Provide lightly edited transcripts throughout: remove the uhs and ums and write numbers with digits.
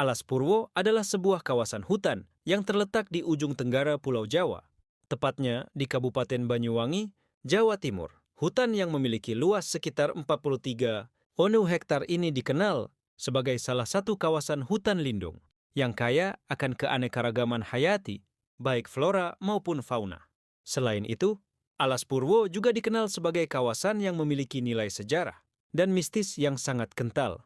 Alas Purwo adalah sebuah kawasan hutan yang terletak di ujung tenggara Pulau Jawa, tepatnya di Kabupaten Banyuwangi, Jawa Timur. Hutan yang memiliki luas sekitar 43 hektar ini dikenal sebagai salah satu kawasan hutan lindung yang kaya akan keanekaragaman hayati, baik flora maupun fauna. Selain itu, Alas Purwo juga dikenal sebagai kawasan yang memiliki nilai sejarah dan mistis yang sangat kental.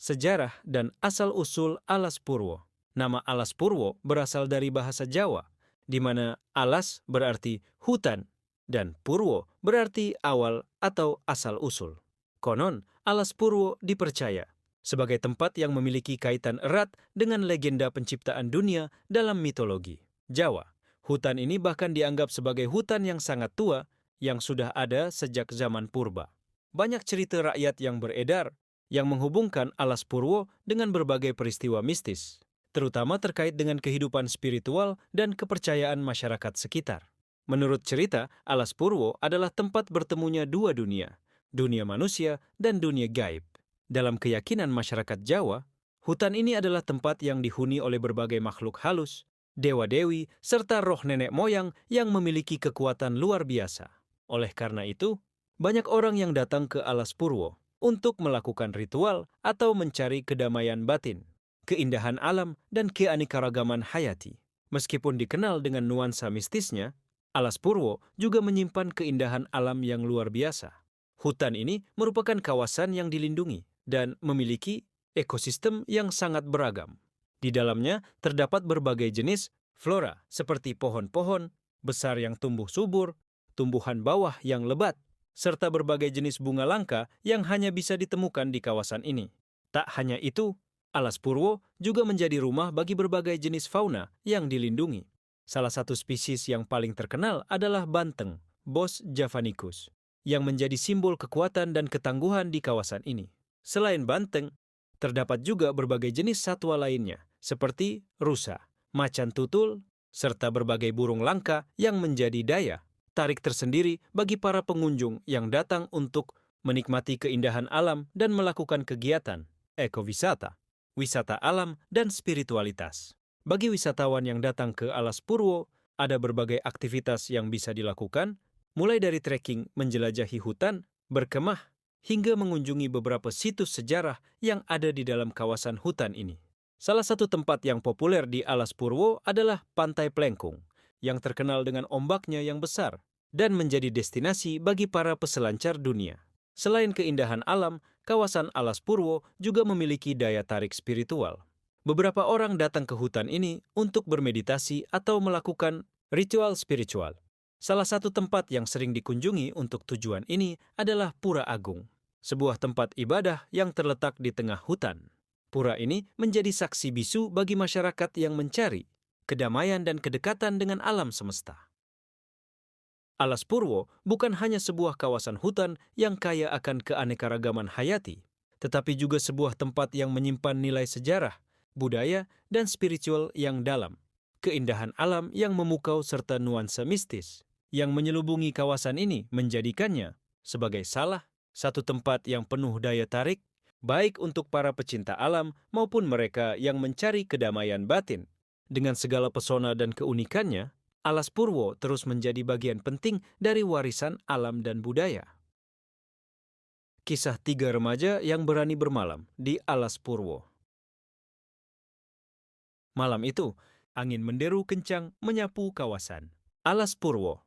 Sejarah dan asal-usul Alas Purwo. Nama Alas Purwo berasal dari bahasa Jawa, di mana alas berarti hutan dan Purwo berarti awal atau asal-usul. Konon, Alas Purwo dipercaya sebagai tempat yang memiliki kaitan erat dengan legenda penciptaan dunia dalam mitologi Jawa. Hutan ini bahkan dianggap sebagai hutan yang sangat tua yang sudah ada sejak zaman purba. Banyak cerita rakyat yang beredar yang menghubungkan Alas Purwo dengan berbagai peristiwa mistis, terutama terkait dengan kehidupan spiritual dan kepercayaan masyarakat sekitar. Menurut cerita, Alas Purwo adalah tempat bertemunya dua dunia, dunia manusia dan dunia gaib. Dalam keyakinan masyarakat Jawa, hutan ini adalah tempat yang dihuni oleh berbagai makhluk halus, dewa-dewi, serta roh nenek moyang yang memiliki kekuatan luar biasa. Oleh karena itu, banyak orang yang datang ke Alas Purwo untuk melakukan ritual atau mencari kedamaian batin, keindahan alam, dan keanekaragaman hayati. Meskipun dikenal dengan nuansa mistisnya, Alas Purwo juga menyimpan keindahan alam yang luar biasa. Hutan ini merupakan kawasan yang dilindungi dan memiliki ekosistem yang sangat beragam. Di dalamnya terdapat berbagai jenis flora seperti pohon-pohon besar yang tumbuh subur, tumbuhan bawah yang lebat, serta berbagai jenis bunga langka yang hanya bisa ditemukan di kawasan ini. Tak hanya itu, Alas Purwo juga menjadi rumah bagi berbagai jenis fauna yang dilindungi. Salah satu spesies yang paling terkenal adalah banteng, Bos javanicus, yang menjadi simbol kekuatan dan ketangguhan di kawasan ini. Selain banteng, terdapat juga berbagai jenis satwa lainnya, seperti rusa, macan tutul, serta berbagai burung langka yang menjadi daya tarik tersendiri bagi para pengunjung yang datang untuk menikmati keindahan alam dan melakukan kegiatan ekowisata, wisata alam, dan spiritualitas. Bagi wisatawan yang datang ke Alas Purwo, ada berbagai aktivitas yang bisa dilakukan, mulai dari trekking menjelajahi hutan, berkemah, hingga mengunjungi beberapa situs sejarah yang ada di dalam kawasan hutan ini. Salah satu tempat yang populer di Alas Purwo adalah Pantai Plengkung, yang terkenal dengan ombaknya yang besar dan menjadi destinasi bagi para peselancar dunia. Selain keindahan alam, kawasan Alas Purwo juga memiliki daya tarik spiritual. Beberapa orang datang ke hutan ini untuk bermeditasi atau melakukan ritual spiritual. Salah satu tempat yang sering dikunjungi untuk tujuan ini adalah Pura Agung, sebuah tempat ibadah yang terletak di tengah hutan. Pura ini menjadi saksi bisu bagi masyarakat yang mencari kedamaian dan kedekatan dengan alam semesta. Alas Purwo bukan hanya sebuah kawasan hutan yang kaya akan keanekaragaman hayati, tetapi juga sebuah tempat yang menyimpan nilai sejarah, budaya, dan spiritual yang dalam. Keindahan alam yang memukau serta nuansa mistis yang menyelubungi kawasan ini menjadikannya sebagai salah satu tempat yang penuh daya tarik, baik untuk para pecinta alam maupun mereka yang mencari kedamaian batin. Dengan segala pesona dan keunikannya, Alas Purwo terus menjadi bagian penting dari warisan alam dan budaya. Kisah 3 remaja yang berani bermalam di Alas Purwo. Malam itu, angin menderu kencang menyapu kawasan Alas Purwo.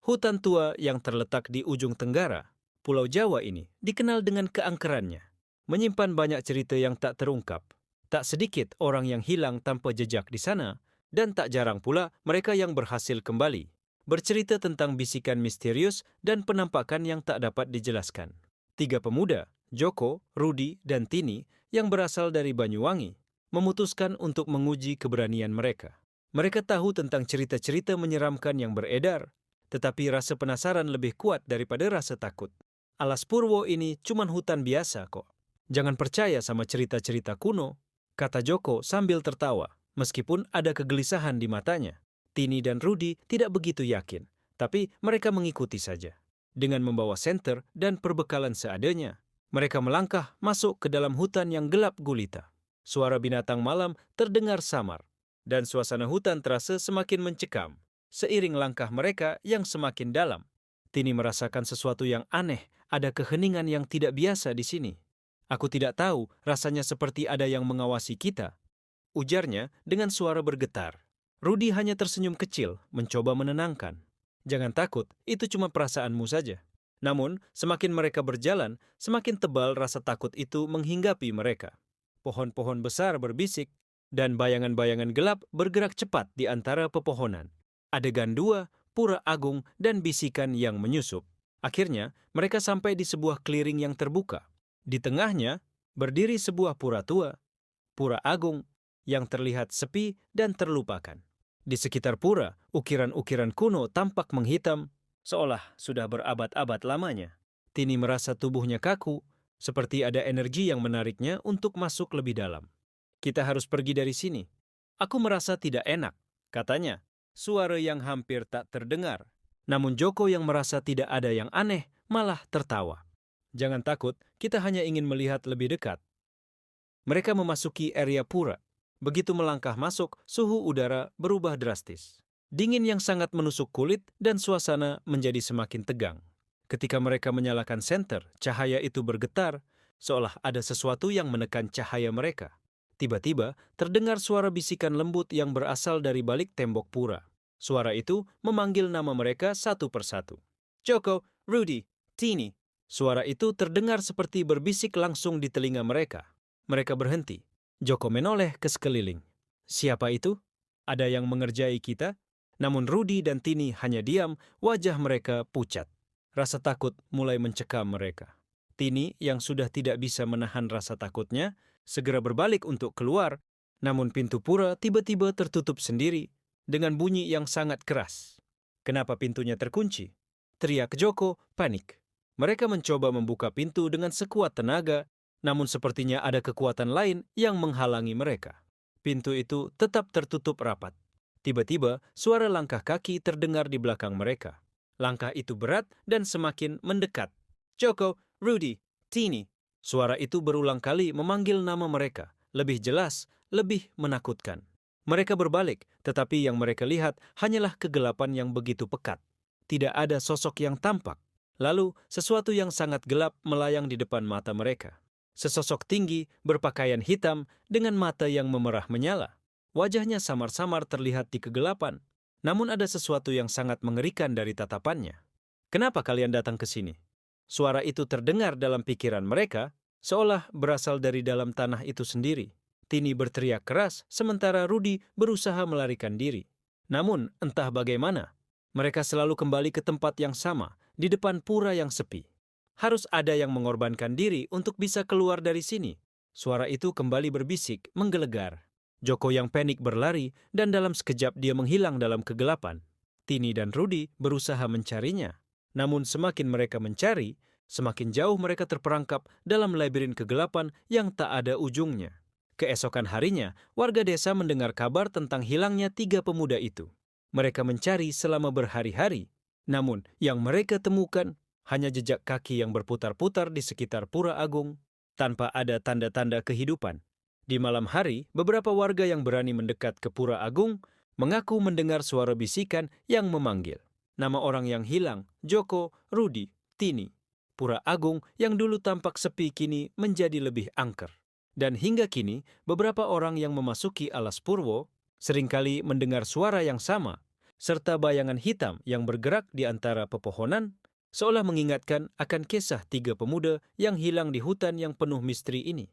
Hutan tua yang terletak di ujung tenggara Pulau Jawa ini dikenal dengan keangkerannya, menyimpan banyak cerita yang tak terungkap. Tak sedikit orang yang hilang tanpa jejak di sana, dan tak jarang pula mereka yang berhasil kembali, bercerita tentang bisikan misterius dan penampakan yang tak dapat dijelaskan. 3 pemuda, Joko, Rudi, dan Tini, yang berasal dari Banyuwangi, memutuskan untuk menguji keberanian mereka. Mereka tahu tentang cerita-cerita menyeramkan yang beredar, tetapi rasa penasaran lebih kuat daripada rasa takut. Alas Purwo ini cuman hutan biasa kok. Jangan percaya sama cerita-cerita kuno, kata Joko sambil tertawa, meskipun ada kegelisahan di matanya. Tini dan Rudi tidak begitu yakin, tapi mereka mengikuti saja. Dengan membawa senter dan perbekalan seadanya, mereka melangkah masuk ke dalam hutan yang gelap gulita. Suara binatang malam terdengar samar, dan suasana hutan terasa semakin mencekam, seiring langkah mereka yang semakin dalam. Tini merasakan sesuatu yang aneh, ada keheningan yang tidak biasa di sini. Aku tidak tahu, rasanya seperti ada yang mengawasi kita, ujarnya dengan suara bergetar. Rudy hanya tersenyum kecil, mencoba menenangkan. Jangan takut, itu cuma perasaanmu saja. Namun, semakin mereka berjalan, semakin tebal rasa takut itu menghinggapi mereka. Pohon-pohon besar berbisik, dan bayangan-bayangan gelap bergerak cepat di antara pepohonan. Adegan 2, pura agung, dan bisikan yang menyusup. Akhirnya, mereka sampai di sebuah clearing yang terbuka. Di tengahnya, berdiri sebuah pura tua, pura agung, yang terlihat sepi dan terlupakan. Di sekitar pura, ukiran-ukiran kuno tampak menghitam, seolah sudah berabad-abad lamanya. Tini merasa tubuhnya kaku, seperti ada energi yang menariknya untuk masuk lebih dalam. Kita harus pergi dari sini. Aku merasa tidak enak, katanya. Suara yang hampir tak terdengar. Namun Joko yang merasa tidak ada yang aneh, malah tertawa. Jangan takut, kita hanya ingin melihat lebih dekat. Mereka memasuki area pura. Begitu melangkah masuk, suhu udara berubah drastis. Dingin yang sangat menusuk kulit dan suasana menjadi semakin tegang. Ketika mereka menyalakan senter, cahaya itu bergetar, seolah ada sesuatu yang menekan cahaya mereka. Tiba-tiba, terdengar suara bisikan lembut yang berasal dari balik tembok pura. Suara itu memanggil nama mereka satu persatu. Joko, Rudy, Tini. Suara itu terdengar seperti berbisik langsung di telinga mereka. Mereka berhenti. Joko menoleh ke sekeliling. Siapa itu? Ada yang mengerjai kita? Namun Rudy dan Tini hanya diam, wajah mereka pucat. Rasa takut mulai mencekam mereka. Tini yang sudah tidak bisa menahan rasa takutnya, segera berbalik untuk keluar, namun pintu pura tiba-tiba tertutup sendiri dengan bunyi yang sangat keras. Kenapa pintunya terkunci? Teriak Joko, panik. Mereka mencoba membuka pintu dengan sekuat tenaga, namun sepertinya ada kekuatan lain yang menghalangi mereka. Pintu itu tetap tertutup rapat. Tiba-tiba, suara langkah kaki terdengar di belakang mereka. Langkah itu berat dan semakin mendekat. Joko, Rudy, Tini. Suara itu berulang kali memanggil nama mereka. Lebih jelas, lebih menakutkan. Mereka berbalik, tetapi yang mereka lihat hanyalah kegelapan yang begitu pekat. Tidak ada sosok yang tampak. Lalu, sesuatu yang sangat gelap melayang di depan mata mereka. Sesosok tinggi, berpakaian hitam, dengan mata yang memerah menyala. Wajahnya samar-samar terlihat di kegelapan. Namun ada sesuatu yang sangat mengerikan dari tatapannya. Kenapa kalian datang ke sini? Suara itu terdengar dalam pikiran mereka, seolah berasal dari dalam tanah itu sendiri. Tini berteriak keras, sementara Rudy berusaha melarikan diri. Namun, entah bagaimana, mereka selalu kembali ke tempat yang sama, di depan pura yang sepi. Harus ada yang mengorbankan diri untuk bisa keluar dari sini. Suara itu kembali berbisik, menggelegar. Joko yang panik berlari, dan dalam sekejap dia menghilang dalam kegelapan. Tini dan Rudy berusaha mencarinya. Namun semakin mereka mencari, semakin jauh mereka terperangkap dalam labirin kegelapan yang tak ada ujungnya. Keesokan harinya, warga desa mendengar kabar tentang hilangnya 3 pemuda itu. Mereka mencari selama berhari-hari. Namun, yang mereka temukan hanya jejak kaki yang berputar-putar di sekitar Pura Agung, tanpa ada tanda-tanda kehidupan. Di malam hari, beberapa warga yang berani mendekat ke Pura Agung mengaku mendengar suara bisikan yang memanggil. Nama orang yang hilang, Joko, Rudy, Tini. Pura Agung yang dulu tampak sepi kini menjadi lebih angker. Dan hingga kini, beberapa orang yang memasuki alas Purwo seringkali mendengar suara yang sama, serta bayangan hitam yang bergerak di antara pepohonan, seolah mengingatkan akan kisah 3 pemuda yang hilang di hutan yang penuh misteri ini.